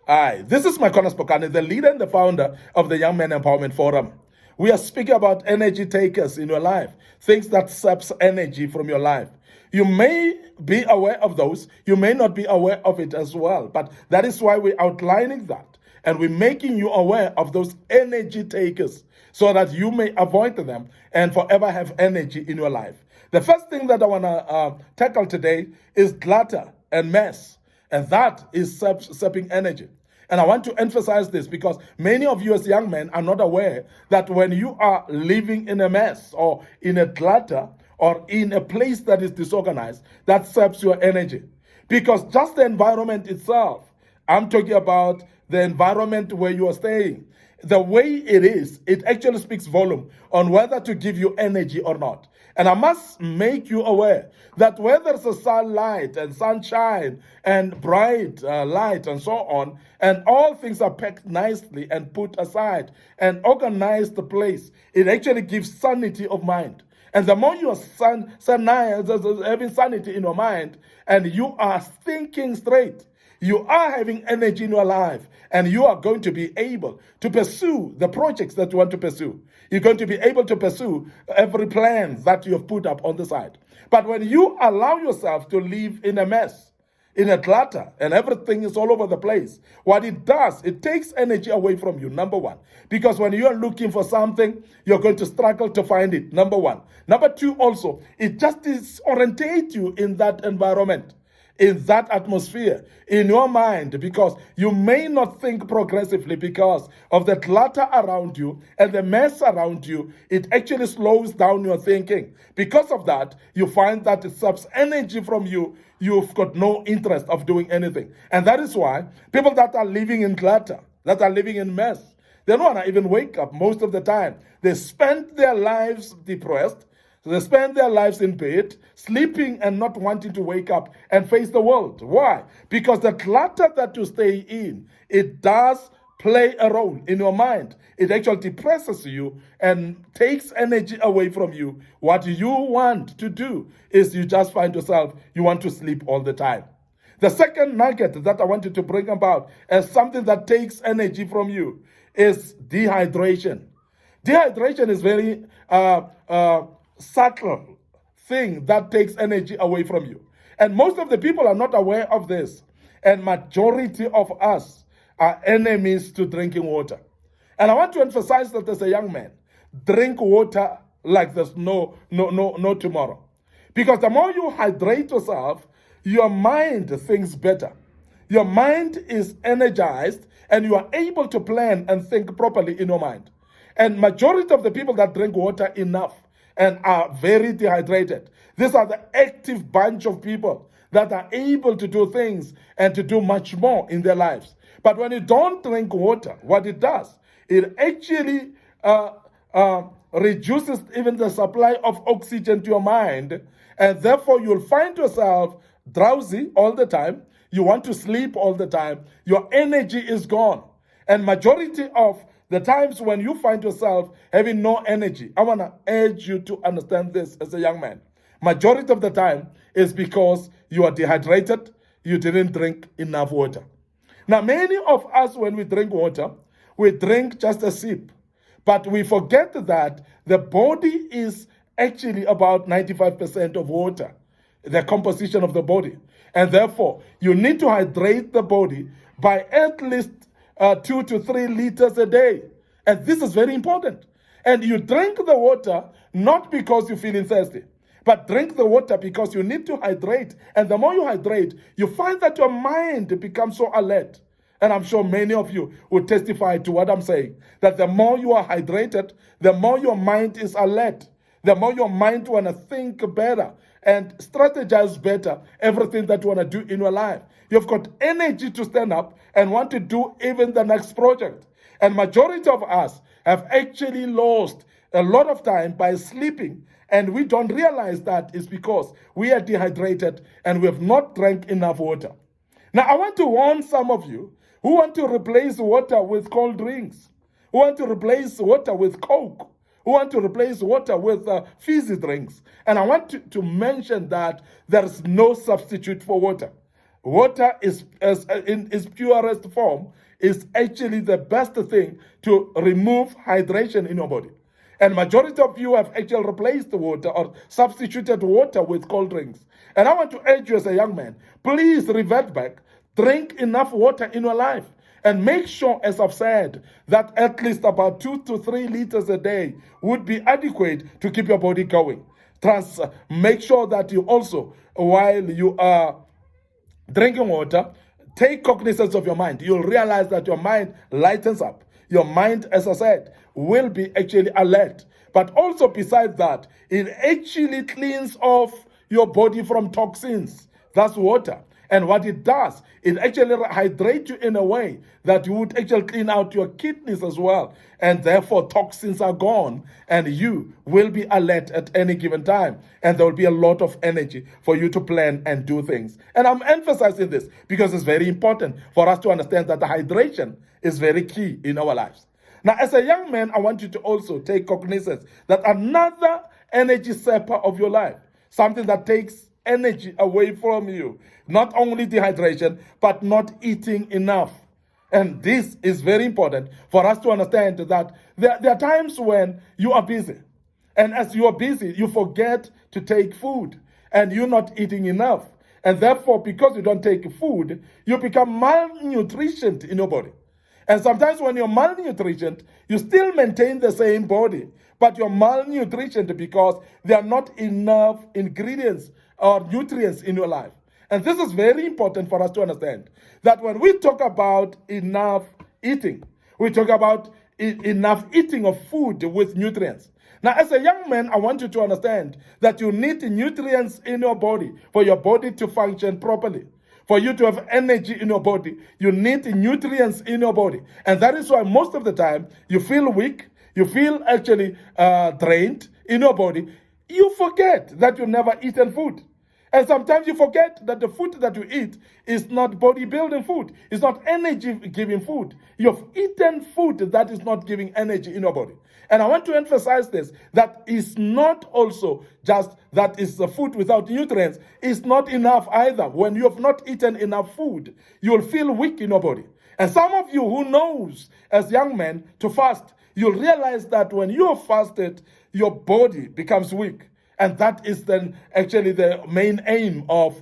Hi, this is Micornus Phokane, the leader and the founder of the Young Men Empowerment Forum. We are speaking about energy takers in your life, things that saps energy from your life. You may be aware of those, you may not be aware of it as well, but that is why we're outlining that. And we're making you aware of those energy takers so that you may avoid them and forever have energy in your life. The first thing that I want to tackle today is clutter and mess. And that is sapping energy. And I want to emphasize this because many of you as young men are not aware that when you are living in a mess or in a clutter or in a place that is disorganized, that saps your energy. Because just the environment itself, I'm talking about the environment where you are staying, the way it is, it actually speaks volume on whether to give you energy or not. And I must make you aware that where there's a sunlight and sunshine and bright light and so on, and all things are packed nicely and put aside and organize the place, it actually gives sanity of mind. And the more you are having sanity in your mind and you are thinking straight, you are having energy in your life and you are going to be able to pursue the projects that you want to pursue. You're going to be able to pursue every plan that you have put up on the side. But when you allow yourself to live in a mess, in a clutter, and everything is all over the place, what it does, it takes energy away from you, number one. Because when you are looking for something, you're going to struggle to find it, number one. Number two also, it just disorientates you in that environment, in that atmosphere, in your mind, because you may not think progressively because of the clutter around you and the mess around you. It actually slows down your thinking. Because of that, you find that it saps energy from you. You've got no interest of doing anything. And that is why people that are living in clutter, that are living in mess, they don't want to even wake up most of the time. They spend their lives depressed. So they spend their lives in bed, sleeping and not wanting to wake up and face the world. Why? Because the clutter that you stay in, it does play a role in your mind. It actually depresses you and takes energy away from you. What you want to do is you just find yourself, you want to sleep all the time. The second nugget that I wanted to bring about as something that takes energy from you is dehydration. Dehydration is very subtle thing that takes energy away from you. And most of the people are not aware of this. And majority of us are enemies to drinking water. And I want to emphasize that as a young man, drink water like there's no tomorrow. Because the more you hydrate yourself, your mind thinks better. Your mind is energized and you are able to plan and think properly in your mind. And majority of the people that drink water enough and are very dehydrated, these are the active bunch of people that are able to do things and to do much more in their lives. But when you don't drink water, what it does, it actually reduces even the supply of oxygen to your mind, and therefore you'll find yourself drowsy all the time. You want to sleep all the time. Your energy is gone. And majority of the times when you find yourself having no energy, I want to urge you to understand this as a young man. Majority of the time is because you are dehydrated, you didn't drink enough water. Now, many of us, when we drink water, we drink just a sip. But we forget that the body is actually about 95% of water, the composition of the body. And therefore, you need to hydrate the body by at least 2 to 3 liters a day. And this is very important. And you drink the water not because you're feeling thirsty, but drink the water because you need to hydrate. And the more you hydrate, you find that your mind becomes so alert. And I'm sure many of you will testify to what I'm saying, that the more you are hydrated, the more your mind is alert, the more your mind want to think better and strategize better everything that you want to do in your life. You've got energy to stand up and want to do even the next project. And majority of us have actually lost a lot of time by sleeping, and we don't realize that is because we are dehydrated and we have not drank enough water. Now, I want to warn some of you who want to replace water with cold drinks, who want to replace water with Coke, who want to replace water with fizzy drinks. And I want to mention that there's no substitute for water. water is in its purest form is actually the best thing to remove hydration in your body. And majority of you have actually replaced the water or substituted water with cold drinks. And I want to urge you as a young man, please revert back, drink enough water in your life. And make sure, as I've said, that at least about 2 to 3 liters a day would be adequate to keep your body going. Make sure that you also, while you are drinking water, take cognizance of your mind. You'll realize that your mind lightens up. Your mind, as I said, will be actually alert. But also besides that, it actually cleans off your body from toxins. That's water. And what it does, it actually hydrates you in a way that you would actually clean out your kidneys as well. And therefore, toxins are gone and you will be alert at any given time. And there will be a lot of energy for you to plan and do things. And I'm emphasizing this because it's very important for us to understand that the hydration is very key in our lives. Now, as a young man, I want you to also take cognizance that another energy sapper of your life, something that takes energy away from you, not only dehydration, but not eating enough. And this is very important for us to understand that there are times when you are busy. And as you are busy, you forget to take food and you're not eating enough. And therefore, because you don't take food, you become malnutritioned in your body. And sometimes when you're malnutritioned, you still maintain the same body, but you're malnutritioned because there are not enough ingredients or nutrients in your life. And this is very important for us to understand that when we talk about enough eating, we talk about enough eating of food with nutrients. Now, as a young man, I want you to understand that you need nutrients in your body for your body to function properly. For you to have energy in your body, you need nutrients in your body. And that is why most of the time you feel weak, you feel actually drained in your body. You forget that you've never eaten food. And sometimes you forget that the food that you eat is not bodybuilding food. It's not energy-giving food. You've eaten food that is not giving energy in your body. And I want to emphasize this, that is not also just that is the food without nutrients. It's not enough either. When you have not eaten enough food, you'll feel weak in your body. And some of you who knows as young men to fast, you'll realize that when you have fasted, your body becomes weak. And that is then actually the main aim of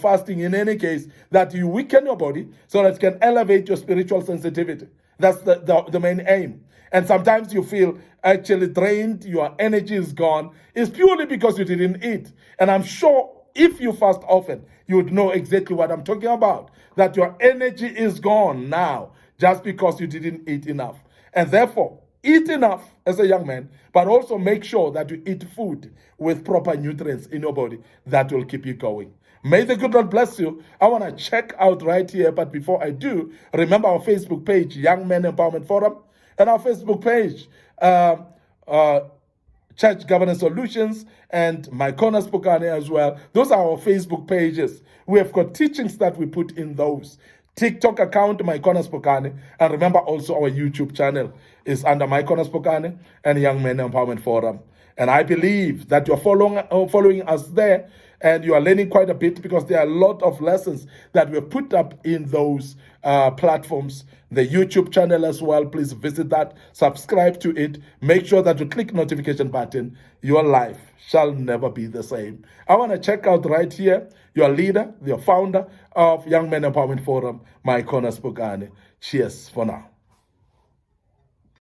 fasting in any case, that you weaken your body so that it can elevate your spiritual sensitivity. That's the main aim. And sometimes you feel actually drained, your energy is gone. It's purely because you didn't eat. And I'm sure if you fast often, you would know exactly what I'm talking about, that your energy is gone now just because you didn't eat enough. And therefore, eat enough as a young man, but also make sure that you eat food with proper nutrients in your body that will keep you going. May the good Lord bless you. I want to check out right here, but before I do, remember our Facebook page, Young Men Empowerment Forum, and our Facebook page, Church Governance Solutions, and Micornus Phokane as well. Those are our Facebook pages. We have got teachings that we put in those. TikTok account, Micornus Phokane, and remember also our YouTube channel is under Micornus Phokane and Young Men Empowerment Forum. And I believe that you're following us there and you are learning quite a bit because there are a lot of lessons that we have put up in those platforms. The YouTube channel as well, please visit that, subscribe to it, make sure that you click notification button. Your life shall never be the same. I want to check out right here, your leader, your founder of Young Men Empowerment Forum, Micornus Phokane. Cheers for now.